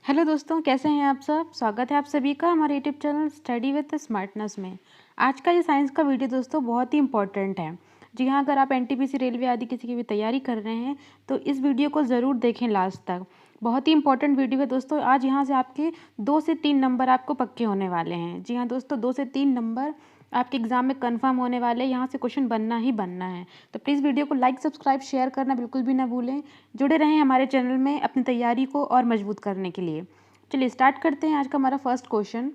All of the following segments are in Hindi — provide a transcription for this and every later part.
हेलो दोस्तों, कैसे हैं आप सब। स्वागत है आप सभी का हमारे YouTube channel study with smartness में। आज का ये साइंस का वीडियो दोस्तों बहुत ही इंपॉर्टेंट है। जी हाँ, अगर आप एनटीपीसी रेलवे आदि किसी की भी तैयारी कर रहे हैं तो इस वीडियो को ज़रूर देखें लास्ट तक। बहुत ही इंपॉर्टेंट वीडियो है दोस्तों। आज यहाँ से आपके 2 से 3 नंबर आपको पक्के होने वाले हैं। जी हाँ दोस्तों, 2 से 3 नंबर आपके एग्जाम में कंफर्म होने वाले हैं। यहाँ से क्वेश्चन बनना ही बनना है। तो प्लीज़ वीडियो को लाइक, सब्सक्राइब, शेयर करना बिल्कुल भी ना भूलें। जुड़े रहें हमारे चैनल में अपनी तैयारी को और मजबूत करने के लिए। चलिए स्टार्ट करते हैं आज का हमारा फर्स्ट क्वेश्चन।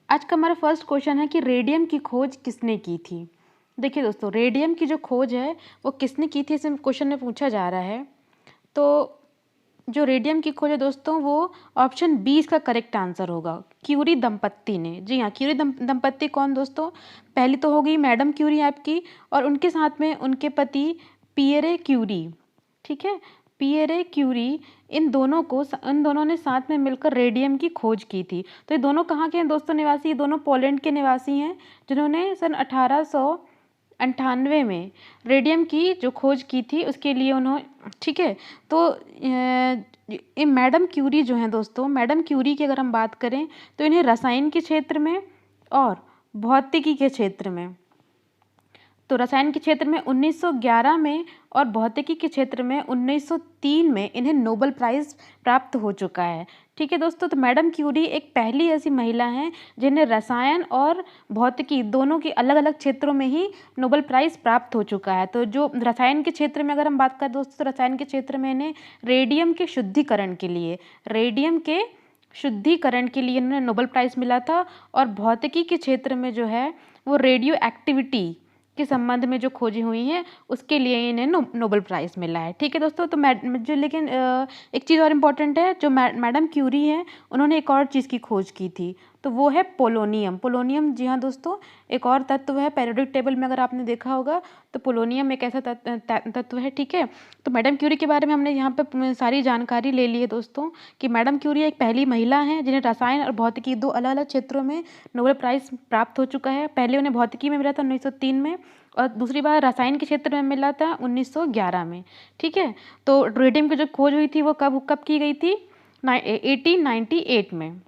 आज का हमारा फर्स्ट क्वेश्चन है कि रेडियम की खोज किसने की थी। देखिए दोस्तों, रेडियम की जो खोज है वो किसने की थी, इसे क्वेश्चन में पूछा जा रहा है। तो जो रेडियम की खोज है दोस्तों, वो ऑप्शन बी इसका करेक्ट आंसर होगा, क्यूरी दंपत्ति ने। जी हाँ, क्यूरी दंपत्ति कौन दोस्तों? पहली तो हो गई मैडम क्यूरी आपकी, और उनके साथ में उनके पति पियरे क्यूरी। ठीक है, पियरे क्यूरी, इन दोनों ने साथ में मिलकर रेडियम की खोज की थी। तो ये दोनों कहाँ के हैं दोस्तों निवासी? ये दोनों पोलैंड के निवासी हैं, जिन्होंने सन 1898 में रेडियम की जो खोज की थी उसके लिए उन्होंने, ठीक है। तो ये मैडम क्यूरी जो हैं दोस्तों, मैडम क्यूरी की अगर हम बात करें तो इन्हें रसायन के क्षेत्र में और भौतिकी के क्षेत्र में, तो रसायन के क्षेत्र में 1911 में और भौतिकी के क्षेत्र में 1903 में इन्हें नोबेल प्राइज़ प्राप्त हो चुका है। ठीक है दोस्तों, तो मैडम क्यूरी एक पहली ऐसी महिला हैं जिन्हें रसायन और भौतिकी दोनों के अलग अलग क्षेत्रों में ही नोबेल प्राइज़ प्राप्त हो चुका है। तो जो रसायन के क्षेत्र में अगर हम बात करें दोस्तों, तो रसायन के क्षेत्र में इन्हें रेडियम के शुद्धिकरण के लिए इन्हें नोबेल प्राइज़ मिला था। और भौतिकी के क्षेत्र में जो है वो रेडियो एक्टिविटी के संबंध में जो खोजें हुई हैं उसके लिए इन्हें नोबेल प्राइज़ मिला है। ठीक है दोस्तों, तो लेकिन एक चीज़ और इम्पॉर्टेंट है, जो मैडम क्यूरी हैं उन्होंने एक और चीज़ की खोज की थी, तो वो है पोलोनियम। जी हाँ दोस्तों, एक और तत्व है पीरियोडिक टेबल में, अगर आपने देखा होगा तो पोलोनियम एक ऐसा तत्व है। ठीक है, तो मैडम क्यूरी के बारे में हमने यहाँ पे सारी जानकारी ले ली है दोस्तों, कि मैडम क्यूरी एक पहली महिला हैं जिन्हें रसायन और भौतिकी दो अलग अलग क्षेत्रों में नोबेल प्राइज़ प्राप्त हो चुका है। पहले उन्हें भौतिकी में मिला था 1903 में, और दूसरी बार रसायन के क्षेत्र में मिला था 1911 में। ठीक है, तो रेडियम की जो खोज हुई थी वो कब की गई थी? 1898 में।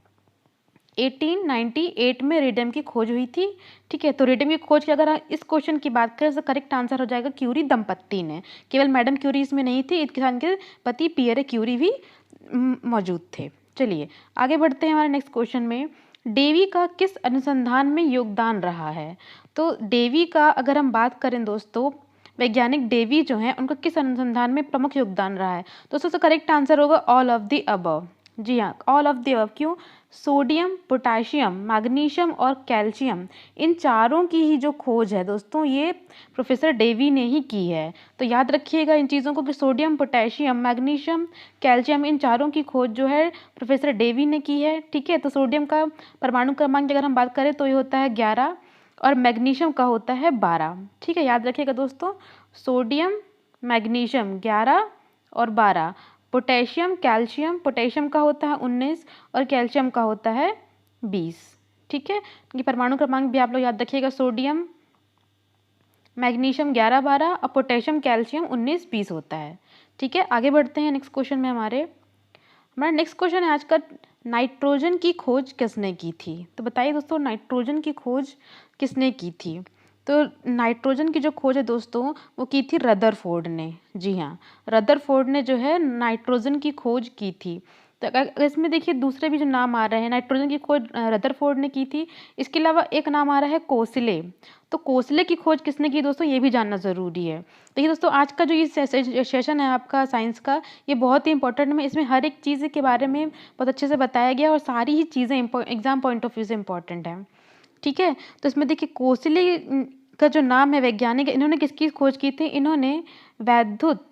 1898 में रेडियम की खोज हुई थी। ठीक है, तो रेडियम की खोज की अगर इस क्वेश्चन की बात करें तो करेक्ट आंसर हो जाएगा क्यूरी दंपत्ति ने। केवल मैडम क्यूरी इसमें नहीं थी, इनके साथ इनके पति पियरे क्यूरी भी मौजूद थे। चलिए आगे बढ़ते हैं हमारे नेक्स्ट क्वेश्चन में। डेवी का किस अनुसंधान में योगदान रहा है? तो डेवी का अगर हम बात करें दोस्तों, वैज्ञानिक डेवी जो हैं उनका किस अनुसंधान में प्रमुख योगदान रहा है? तो उसका करेक्ट आंसर होगा ऑल ऑफ द अबव। जी हाँ, ऑल ऑफ द अबव। क्यों? सोडियम, पोटाशियम, मैग्नीशियम और कैल्शियम, इन चारों की ही जो खोज है दोस्तों ये प्रोफेसर डेवी ने ही की है। तो याद रखिएगा इन चीज़ों को कि सोडियम, पोटाशियम, मैग्नीशियम, कैल्शियम, इन चारों की खोज जो है प्रोफेसर डेवी ने की है। ठीक है, तो सोडियम का परमाणु क्रमांक अगर हम बात करें तो ये होता है 11 और मैग्नीशियम का होता है 12। ठीक है, याद रखिएगा दोस्तों, सोडियम, मैग्नीशियम 11 और 12। पोटेशियम का होता है 19 और कैल्शियम का होता है 20। ठीक है, ये परमाणु क्रमांक भी आप लोग याद रखिएगा, सोडियम, मैग्नीशियम 11, 12 और पोटेशियम, कैल्शियम 19, 20 होता है। ठीक है, आगे बढ़ते हैं नेक्स्ट क्वेश्चन में। हमारा नेक्स्ट क्वेश्चन है आज का, नाइट्रोजन की खोज किसने की थी? तो बताइए दोस्तों, नाइट्रोजन की खोज किसने की थी? तो नाइट्रोजन की जो खोज है दोस्तों वो की थी रदरफोर्ड ने। जी हाँ, रदरफोर्ड ने जो है नाइट्रोजन की खोज की थी। तो अगर इसमें देखिए दूसरे भी जो नाम आ रहे हैं, नाइट्रोजन की खोज रदरफोर्ड ने की थी, इसके अलावा एक नाम आ रहा है कोसले। तो कोसले की खोज किसने की दोस्तों, ये भी जानना ज़रूरी है। देखिए दोस्तों, आज का जो ये सेशन है आपका साइंस का, ये बहुत ही इंपॉर्टेंट है। इसमें हर एक चीज़ के बारे में बहुत अच्छे से बताया गया और सारी ही चीज़ें एग्जाम पॉइंट ऑफ व्यू से इम्पॉर्टेंट है। ठीक है, तो इसमें देखिए कोसले का जो नाम है वैज्ञानिक, इन्होंने किसकी खोज की थी? इन्होंने वैद्युत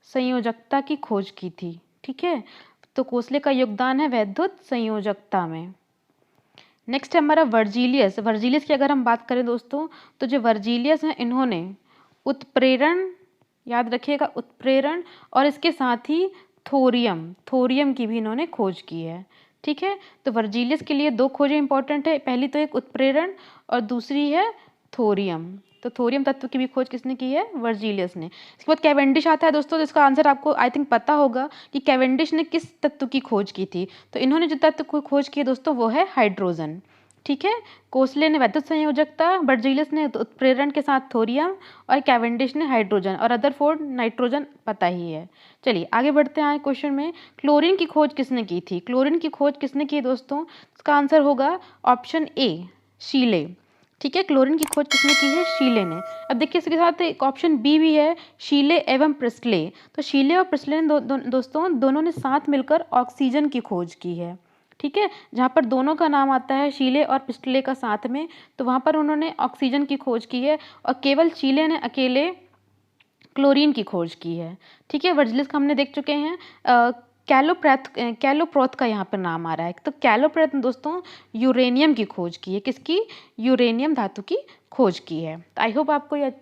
संयोजकता की खोज की थी। ठीक है, तो कोसले का योगदान है वैद्युत संयोजकता में। नेक्स्ट है हमारा वर्जीलियस। वर्जीलियस की अगर हम बात करें दोस्तों, तो जो वर्जीलियस हैं इन्होंने उत्प्रेरण, याद रखिएगा उत्प्रेरण, और इसके साथ ही थोरियम की भी इन्होंने खोज की है। ठीक है, तो वर्जीलियस के लिए दो खोजें इंपॉर्टेंट है, पहली तो एक उत्प्रेरण और दूसरी है थोरियम। तो थोरियम तत्व की भी खोज किसने की है? वर्जीलियस ने। इसके बाद कैवेंडिश आता है दोस्तों, जिसका आंसर आपको आई थिंक पता होगा कि कैवेंडिश ने किस तत्व की खोज की थी। तो इन्होंने जो तत्व की खोज की है दोस्तों वो है हाइड्रोजन। ठीक है, कोसले ने वैद्युत संयोजकता, वर्जीलियस ने उत्प्रेरण के साथ थोरियम और कैवेंडिश ने हाइड्रोजन और रदरफोर्ड नाइट्रोजन पता ही है। चलिए आगे बढ़ते हैं क्वेश्चन में। क्लोरीन की खोज किसने की थी? क्लोरीन की खोज किसने की है दोस्तों? इसका आंसर होगा ऑप्शन ए, शीले। ठीक है, क्लोरीन की खोज किसने की है? शीले ने। अब देखिए इसके साथ एक ऑप्शन बी भी है, शीले एवं प्रिस्टले। तो शीले और प्रिस्टले ने दोस्तों दोनों ने साथ मिलकर ऑक्सीजन की खोज की है। ठीक है, जहाँ पर दोनों का नाम आता है शीले और प्रिस्टले का साथ में, तो वहाँ पर उन्होंने ऑक्सीजन की खोज की है और केवल शीले ने अकेले क्लोरीन की खोज की है। ठीक है, वर्जिलियस का हमने देख चुके हैं। कैलोप्रोथ का यहाँ पर नाम आ रहा है। तो कैलोप्रोथ ने दोस्तों यूरेनियम की खोज की है। किसकी? यूरेनियम धातु की खोज की है। तो आई होप आपको ये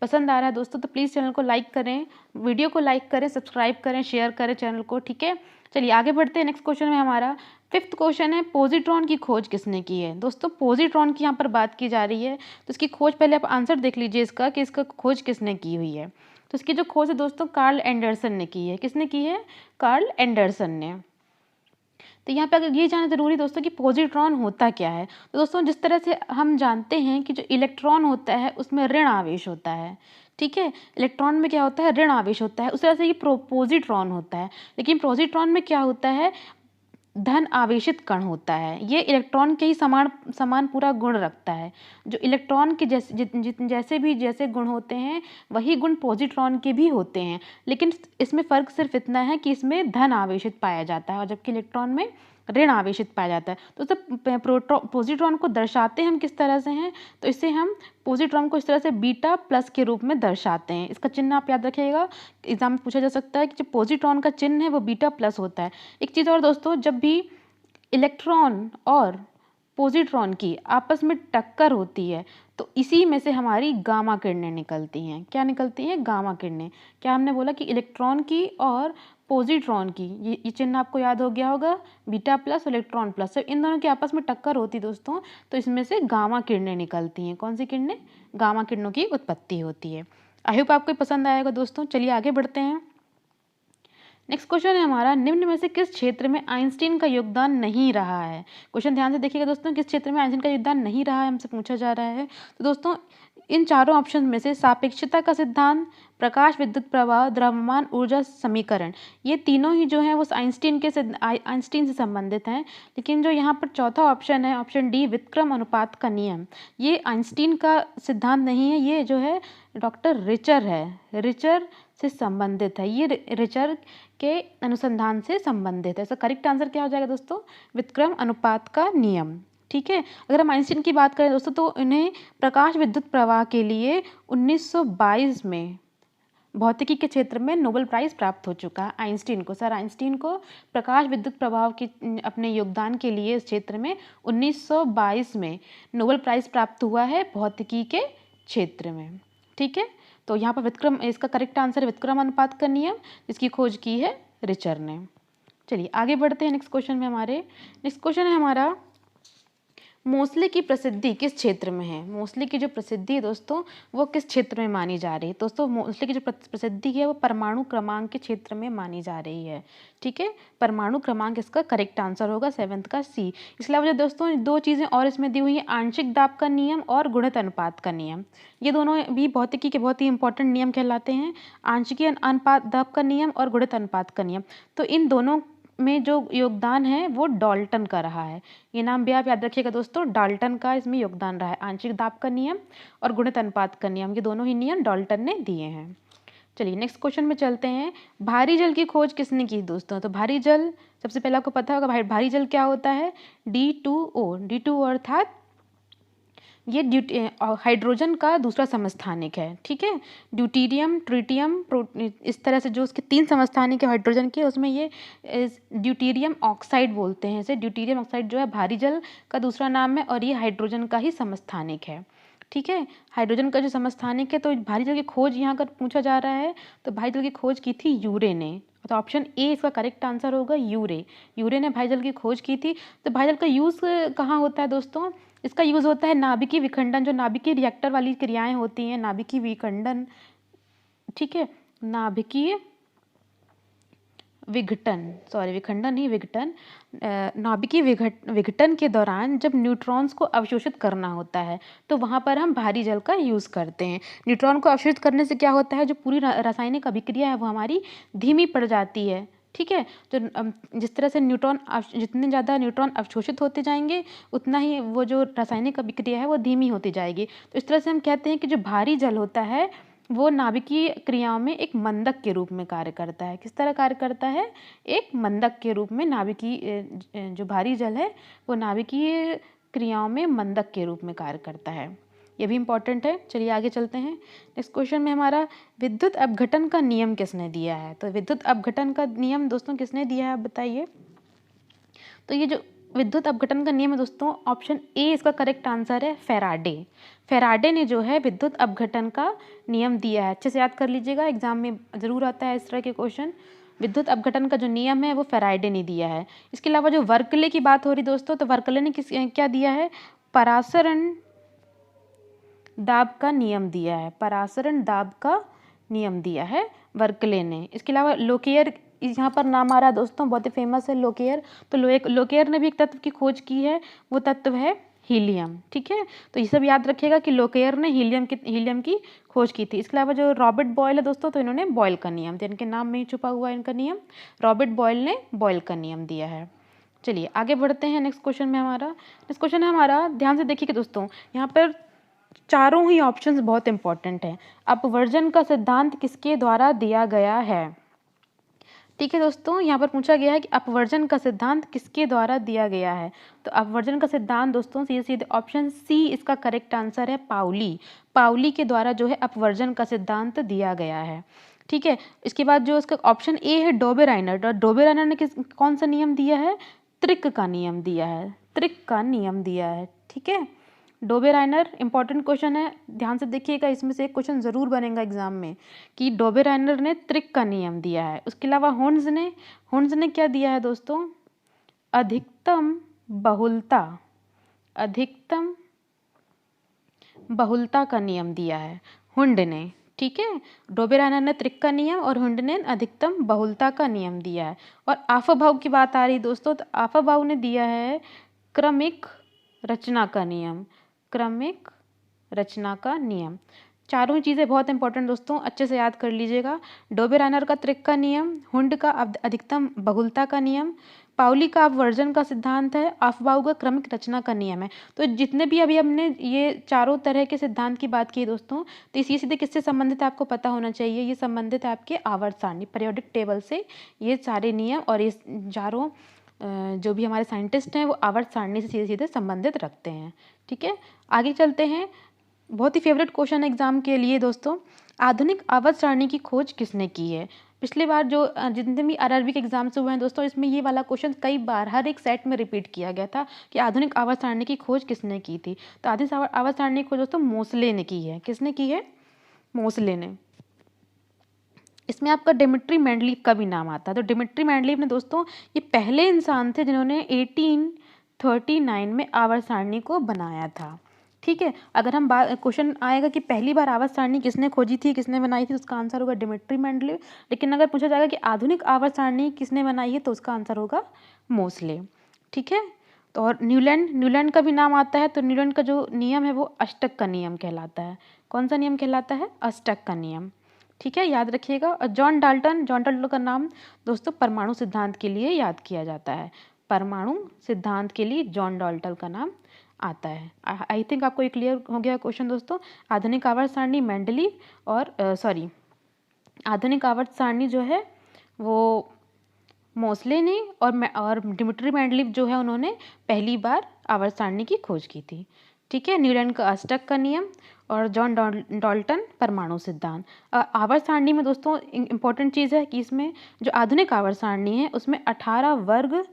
पसंद आ रहा है दोस्तों। तो प्लीज़ चैनल को लाइक करें, वीडियो को लाइक करें, सब्सक्राइब करें, शेयर करें चैनल को। ठीक है, चलिए आगे बढ़ते हैं। नेक्स्ट क्वेश्चन में हमारा 5th क्वेश्चन है, पॉजिट्रॉन की खोज किसने की है? दोस्तों पॉजिट्रॉन की यहाँ पर बात की जा रही है। तो इसकी खोज, पहले आप आंसर देख लीजिए इसका कि इसका खोज किसने की हुई है। तो इसकी जो खोज है दोस्तों कार्ल एंडरसन ने की है। किसने की है? कार्ल एंडरसन ने। तो यहाँ पे अगर ये जानना जरूरी दोस्तों कि पॉजिट्रॉन होता क्या है। तो दोस्तों जिस तरह से हम जानते हैं कि जो इलेक्ट्रॉन होता है उसमें ऋण आवेश होता है। ठीक है, इलेक्ट्रॉन में क्या होता है? ऋण आवेश होता है। उस तरह से ये पॉजिट्रॉन होता है। लेकिन पॉजिट्रॉन में क्या होता है? धन आवेशित कण होता है। ये इलेक्ट्रॉन के ही समान पूरा गुण रखता है। जो इलेक्ट्रॉन के जैसे गुण होते हैं वही गुण पॉजिट्रॉन के भी होते हैं। लेकिन इसमें फ़र्क सिर्फ इतना है कि इसमें धन आवेशित पाया जाता है और जबकि इलेक्ट्रॉन में ऋण आवेशित पाया जाता है। तो सब पॉजिट्रॉन को दर्शाते हम किस तरह से हैं? तो इससे हम पॉजिट्रॉन को इस तरह से बीटा प्लस के रूप में दर्शाते हैं। इसका चिन्ह आप याद रखिएगा, एग्जाम में पूछा जा सकता है कि जो पॉजिट्रॉन का चिन्ह है वो बीटा प्लस होता है। एक चीज़ और दोस्तों, जब भी इलेक्ट्रॉन और पॉजिट्रॉन की आपस में टक्कर होती है तो इसी में से हमारी गामा किरणें निकलती हैं। क्या निकलती हैं? गामा किरणें। क्या हमने बोला कि इलेक्ट्रॉन की और पॉजिट्रॉन की, ये चिन्ह आपको याद हो गया होगा, बीटा प्लस इलेक्ट्रॉन प्लस। तो इन दोनों की आपस में टक्कर होती दोस्तों तो इसमें से गामा किरणें निकलती हैं। कौन सी किरणें? गामा किरणों की उत्पत्ति होती है। आई होप आपको पसंद आएगा दोस्तों। चलिए आगे बढ़ते हैं। नेक्स्ट क्वेश्चन है हमारा, निम्न में से किस क्षेत्र में आइंस्टीन का योगदान नहीं रहा है? क्वेश्चन ध्यान से देखिएगा दोस्तों, किस क्षेत्र में आइंस्टीन का योगदान नहीं रहा है हमसे पूछा जा रहा है। तो दोस्तों इन चारों ऑप्शन में से सापेक्षता का सिद्धांत, प्रकाश विद्युत प्रवाह, द्रव्यमान ऊर्जा समीकरण, ये तीनों ही जो हैं वो आइंस्टीन से संबंधित हैं। लेकिन जो यहाँ पर चौथा ऑप्शन है, ऑप्शन डी, व्युत्क्रम अनुपात का नियम, ये आइंस्टीन का सिद्धांत नहीं है, ये जो है डॉक्टर रिचर है, रिचर से संबंधित है। ये रिचर के अनुसंधान से संबंधित है। इसका करेक्ट आंसर क्या हो जाएगा दोस्तों? व्युत्क्रम अनुपात का नियम। ठीक है, अगर हम आइंस्टीन की बात करें दोस्तों तो इन्हें प्रकाश विद्युत प्रवाह के लिए 1922 में भौतिकी के क्षेत्र में नोबेल प्राइज़ प्राप्त हो चुका है आइंस्टीन को। सर आइंस्टीन को प्रकाश विद्युत प्रभाव के अपने योगदान के लिए इस क्षेत्र में 1922 में नोबेल प्राइज़ प्राप्त हुआ है भौतिकी के क्षेत्र में। ठीक है, तो यहाँ पर व्युत्क्रम, इसका करेक्ट आंसर है व्युत्क्रम अनुपात का नियम, जिसकी खोज की है रिचर ने। चलिए आगे बढ़ते हैं नेक्स्ट क्वेश्चन में। नेक्स्ट क्वेश्चन है हमारा, मोस्ले की प्रसिद्धि किस क्षेत्र में है? मोस्ले की जो प्रसिद्धि है दोस्तों वो किस क्षेत्र में मानी जा रही है? दोस्तों मोस्ले की जो प्रसिद्धि है वो परमाणु क्रमांक के क्षेत्र में मानी जा रही है। ठीक है, परमाणु क्रमांक इसका करेक्ट आंसर होगा 7th का सी। इसके अलावा दोस्तों दो चीज़ें और इसमें दी हुई हैं, आंशिक दाब का नियम और गुणित अनुपात का नियम। ये दोनों भी भौतिकी के बहुत ही इंपॉर्टेंट नियम कहलाते हैं, आंशिकीय अनुपात दाब का नियम और गुणित अनुपात का नियम। तो इन दोनों में जो योगदान है वो डाल्टन का रहा है। ये नाम भी आप याद रखिएगा दोस्तों, डाल्टन का इसमें योगदान रहा है। आंशिक दाब का नियम और गुणित अनुपात का नियम, ये दोनों ही नियम डाल्टन ने दिए हैं। चलिए नेक्स्ट क्वेश्चन में चलते हैं। भारी जल की खोज किसने की दोस्तों? तो भारी जल, सबसे पहले आपको पता होगा भारी जल क्या होता है? D2O, D2O अर्थात ये हाइड्रोजन का दूसरा समस्थानिक है। ठीक है, ड्यूटीरियम, ट्रिटियम, इस तरह से जो उसके 3 समस्थानिक है हाइड्रोजन के, उसमें ये ड्यूटीरियम ऑक्साइड बोलते हैं इसे। ड्यूटीरियम ऑक्साइड जो है भारी जल का दूसरा नाम है और ये हाइड्रोजन का ही समस्थानिक है। ठीक है, हाइड्रोजन का जो समस्थानिक है, तो भारी जल की खोज यहाँ कर पूछा जा रहा है तो भारी जल की खोज की थी यूरे ने। तो ऑप्शन ए इसका करेक्ट आंसर होगा यूरे। यूरे ने भारी जल की खोज की थी। तो भारी जल का यूज़ कहाँ होता है दोस्तों? इसका यूज़ होता है नाभिकीय विखंडन, जो नाभिकीय रिएक्टर वाली क्रियाएं होती हैं, नाभिकीय विखंडन, ठीक है, नाभिकीय विघटन, सॉरी विखंडन नहीं विघटन, नाभिकीय विघटन के दौरान जब न्यूट्रॉन्स को अवशोषित करना होता है तो वहाँ पर हम भारी जल का यूज़ करते हैं। न्यूट्रॉन को अवशोषित करने से क्या होता है, जो पूरी रासायनिक अभिक्रिया है वो हमारी धीमी पड़ जाती है, ठीक है। तो जिस तरह से जितने ज़्यादा न्यूट्रॉन अवशोषित होते जाएंगे उतना ही वो जो रासायनिक अभिक्रिया है वो धीमी होती जाएगी। तो इस तरह से हम कहते हैं कि जो भारी जल होता है वो नाभिकीय क्रियाओं में एक मंदक के रूप में कार्य करता है। किस तरह कार्य करता है, एक मंदक के रूप में। नाभिकीय जो भारी जल है वो नाभिकीय क्रियाओं में मंदक के रूप में कार्य करता है। ये भी इम्पॉर्टेंट है। चलिए आगे चलते हैं। नेक्स्ट क्वेश्चन में हमारा विद्युत अपघटन का नियम किसने दिया है। तो विद्युत अपघटन का नियम दोस्तों किसने दिया है, आप बताइए। तो ये जो विद्युत अपघटन का नियम है दोस्तों, ऑप्शन ए इसका करेक्ट आंसर है, फेराडे। फेराडे ने जो है विद्युत अपघटन का नियम दिया है। अच्छे से याद कर लीजिएगा, एग्जाम में ज़रूर आता है इस तरह के क्वेश्चन। विद्युत अपघटन का जो नियम है वो फेराडे ने दिया है। इसके अलावा जो वर्कले की बात हो रही दोस्तों, तो वर्कले ने क्या दिया है, परासरण दाब का नियम दिया है। परासरण दाब का नियम दिया है वर्कले ने। इसके अलावा लोकेयर यहाँ पर नाम आ रहा है दोस्तों, बहुत ही फेमस है लोकेयर। तो लोकेयर ने भी एक तत्व की खोज की है, वो तत्व है हीलियम, ठीक है। तो ये सब याद रखिएगा कि लोकेयर ने हीलियम की खोज की थी। इसके अलावा जो रॉबर्ट बॉयल है दोस्तों, तो इन्होंने बॉयल का नियम दिया, इनके नाम में ही छुपा हुआ है इनका नियम। रॉबर्ट बॉयल ने बॉयल का नियम दिया है। चलिए आगे बढ़ते हैं। नेक्स्ट क्वेश्चन में हमारा, नेक्स्ट क्वेश्चन है हमारा, ध्यान से देखिएगा दोस्तों, यहाँ पर चारों ही ऑप्शंस बहुत इंपॉर्टेंट हैं। अपवर्जन का सिद्धांत किसके द्वारा दिया गया है, ठीक है दोस्तों। यहाँ पर पूछा गया है कि अपवर्जन का सिद्धांत किसके द्वारा दिया गया है। तो अपवर्जन का सिद्धांत दोस्तों सीधे सीधे ऑप्शन सी इसका करेक्ट आंसर है, पाउली। पाउली के द्वारा जो है अपवर्जन का सिद्धांत दिया गया है, ठीक है। इसके बाद जो इसका ऑप्शन ए है, डोबेराइनर। डोबेराइनर ने कौन सा नियम दिया है, त्रिक का नियम दिया है, त्रिक का नियम दिया है, ठीक है। डोबेराइनर इंपॉर्टेंट क्वेश्चन है, ध्यान से देखिएगा, इसमें से एक क्वेश्चन ज़रूर बनेगा एग्जाम में कि डोबेराइनर ने त्रिक का नियम दिया है। उसके अलावा होन्स ने क्या दिया है दोस्तों, अधिकतम बहुलता का नियम दिया है हुंड ने, ठीक है। डोबेराइनर ने त्रिक का नियम और हुंड ने अधिकतम बहुलता का नियम दिया है। और आफाबाउ की बात आ रही दोस्तों, तो आफाबाउ ने दिया है क्रमिक रचना का नियम, क्रमिक रचना का नियम। चारों ही चीज़ें बहुत इंपॉर्टेंट दोस्तों, अच्छे से याद कर लीजिएगा। डोबेराइनर का त्रिक का नियम, हुंड का अधिकतम बहुलता का नियम, पाउली का अपवर्जन का सिद्धांत है, आफबाउ का क्रमिक रचना का नियम है। तो जितने भी अभी हमने ये चारों तरह के सिद्धांत की बात की है दोस्तों, तो इसी सीधे किससे संबंधित है आपको पता होना चाहिए। ये संबंधित है आपके आवर्त सारणी, पीरियोडिक टेबल से। ये सारे नियम और ये चारों जो भी हमारे साइंटिस्ट हैं वो आवर्त सारणी से सीधे सीधे संबंधित रखते हैं, ठीक है। आगे चलते हैं। बहुत ही फेवरेट क्वेश्चन एग्जाम के लिए दोस्तों, आधुनिक आवर्त सारणी की खोज किसने की है। पिछली बार जो जितने भी आरआरबी के एग्जाम्स हुए हैं दोस्तों, इसमें ये वाला क्वेश्चन कई बार हर एक सेट में रिपीट किया गया था कि आधुनिक आवर्त सारणी की खोज किसने की थी। तो आधुनिक आवर्त सारणी की खोज दोस्तों मोसले ने की है। किसने की है, मोसले ने। इसमें आपका डिमिट्री मेंडलीव का भी नाम आता है। तो डिमिट्री मेंडलीव ने दोस्तों ये पहले इंसान थे जिन्होंने 1839 में आवर्त सारणी को बनाया था, ठीक है। अगर हम क्वेश्चन आएगा कि पहली बार आवर्त सारणी किसने खोजी थी, किसने बनाई थी, उसका आंसर होगा डिमिट्री मेंडलीव। लेकिन अगर पूछा जाएगा कि आधुनिक आवर्त सारणी किसने बनाई है, तो उसका आंसर होगा मोसले, ठीक है। तो और न्यूलैंड का भी नाम आता है। तो न्यूलैंड का जो नियम है वो अष्टक का नियम कहलाता है। कौन सा नियम कहलाता है, अष्टक का नियम, ठीक है, याद रखिएगा। और जॉन डाल्टन का नाम दोस्तों परमाणु सिद्धांत के लिए याद किया जाता है। परमाणु सिद्धांत के लिए जॉन डाल्टन का नाम आता है। आई थिंक आपको ये क्लियर हो गया क्वेश्चन दोस्तों। आधुनिक आवर्त सारणी मेंडलीव और आधुनिक आवर्त सारणी जो है वो मोसले ने और डिमिट्री मेंडलीव जो है उन्होंने पहली बार आवर्त सारणी की खोज की थी, ठीक है। न्यूलैंड का अष्टक का नियम और जॉन डाल्टन परमाणु सिद्धांत। आवर्त सारणी में दोस्तों इंपॉर्टेंट चीज़ है कि इसमें जो आधुनिक आवर्त सारणी है उसमें 18 वर्ग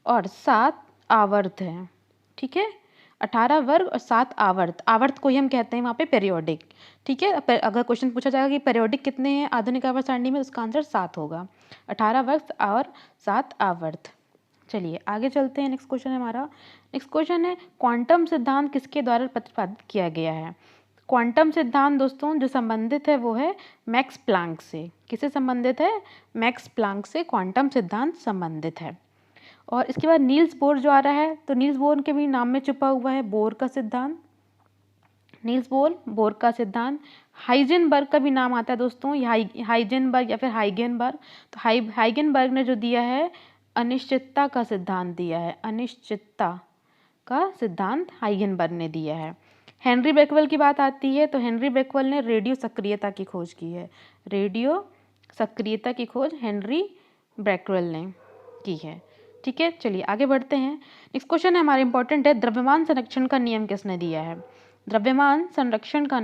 और 7 आवर्त हैं, ठीक है। 18 वर्ग और 7 आवर्त को ही हम कहते हैं वहाँ पे पेरियोडिक, ठीक है। अगर क्वेश्चन पूछा जाएगा कि पेरियोडिक कितने हैं आधुनिक आवर्त सारणी में, उसका आंसर 7 होगा। 18 वर्ग और 7 आवर्त, चलिए आगे चलते हैं। नेक्स्ट क्वेश्चन है हमारा, नेक्स्ट क्वेश्चन है क्वांटम सिद्धांत किसके द्वारा प्रतिपादित किया गया है। क्वांटम सिद्धांत दोस्तों जो संबंधित है वो है मैक्स प्लांक से। किससे संबंधित है? मैक्स प्लांक से क्वांटम सिद्धांत संबंधित है। और इसके बाद नील्स बोर जो आ रहा है, तो नील्स बोर के भी नाम में छुपा हुआ है बोर का सिद्धांत, नील्स बोर का सिद्धांत। हाइजेनबर्ग का भी नाम आता है दोस्तों, ये हाइजेनबर्ग या फिर हाइगेनबर्ग। तो हाइगेनबर्ग ने जो दिया है अनिश्चितता का सिद्धांत दिया है, अनिश्चितता का सिद्धांत हाइगेनबर्ग ने दिया है। हेनरी बेकवेल की बात आती है तो हेनरी बेकवेल ने रेडियो सक्रियता की खोज की है, रेडियो सक्रियता की खोज हेनरी बेकवेल ने की है। ठीक है, चलिए आगे बढ़ते हैं। नेक्स्ट क्वेश्चन है हमारा इंपॉर्टेंट है, द्रव्यमान संरक्षण का नियम किसने दिया है। द्रव्यमान संरक्षण का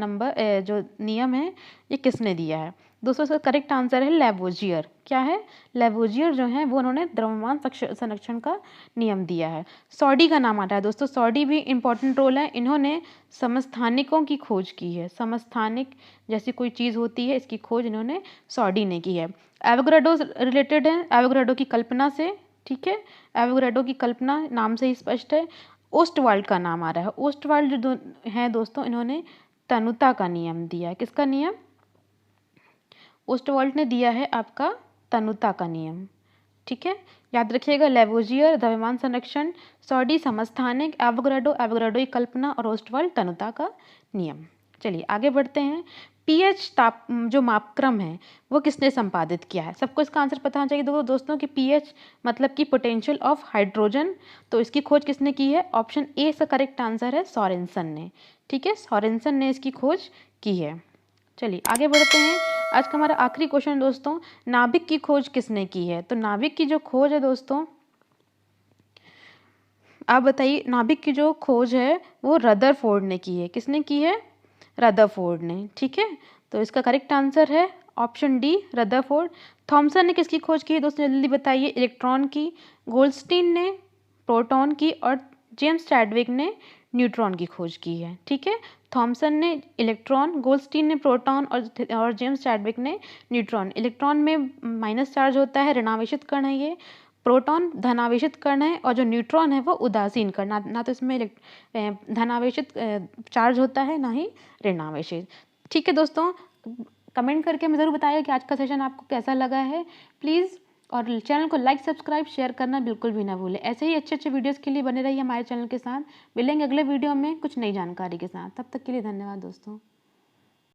जो नियम है ये किसने दिया है। दोस्तों इसका करेक्ट आंसर है लेवोजियर। क्या है? लेवोजियर जो है वो उन्होंने द्रव्यमान संरक्षण का नियम दिया है। सॉडी का नाम आता है दोस्तों, सॉडी भी इंपॉर्टेंट रोल है, इन्होंने समस्थानिकों की खोज की है। समस्थानिक जैसी कोई चीज़ होती है इसकी खोज इन्होंने सॉडी ने की है। एवोगैड्रो रिलेटेड है एवोगैड्रो की कल्पना से। ठीक है, एवोगैड्रो की कल्पना नाम से ही स्पष्ट है। ओस्टवाल्ड का नाम आ रहा है, ओस्टवाल्ड जो है दोस्तों इन्होंने तनुता का नियम दिया है। किसका नियम? ओस्टवाल्ड ने दिया है आपका तनुता का नियम। ठीक है, याद रखिएगा लेवोजियर द्रव्यमान संरक्षण, सॉडी समस्थानिक, एवोगैड्रो की कल्पना और ओस्टवाल्ड तनुता का नियम। चलिए आगे बढ़ते हैं। पीएच जो मापक्रम है वो किसने संपादित किया है। सबको इसका आंसर पता होना चाहिए दोस्तों कि पीएच मतलब कि पोटेंशियल ऑफ हाइड्रोजन, तो इसकी खोज किसने की है। ऑप्शन ए इसका करेक्ट आंसर है सोरेनसन ने। ठीक है, सोरेनसन ने इसकी खोज की है। चलिए आगे बढ़ते हैं। आज का हमारा आखिरी क्वेश्चन दोस्तों, नाभिक की खोज किसने की है। तो नाभिक की जो खोज है दोस्तों, आप बताइए, नाभिक की जो खोज है वो रदरफोर्ड ने की है। किसने की है? रदरफोर्ड ने। ठीक है, तो इसका करेक्ट आंसर है ऑप्शन डी रदरफोर्ड। थॉमसन ने किसकी खोज की है दोस्तों, जल्दी बताइए। इलेक्ट्रॉन की। गोल्डस्टीन ने प्रोटॉन की और जेम्स चैडविक ने न्यूट्रॉन की खोज की है। ठीक है, थॉमसन ने इलेक्ट्रॉन, गोल्डस्टीन ने प्रोटॉन और जेम्स चैडविक ने न्यूट्रॉन। इलेक्ट्रॉन में माइनस चार्ज होता है, ऋणावेशित कण है ये। प्रोटॉन धनावेशित कण है और जो न्यूट्रॉन है वो उदासीन कण, ना तो इसमें धनावेशित चार्ज होता है ना ही ऋणावेशित। ठीक है दोस्तों, कमेंट करके हमें ज़रूर बताइए कि आज का सेशन आपको कैसा लगा है प्लीज़, और चैनल को लाइक सब्सक्राइब शेयर करना बिल्कुल भी ना भूलें। ऐसे ही अच्छे अच्छे वीडियोज़ के लिए बने रहिए हमारे चैनल के साथ। मिलेंगे अगले वीडियो में कुछ नई जानकारी के साथ, तब तक के लिए धन्यवाद दोस्तों।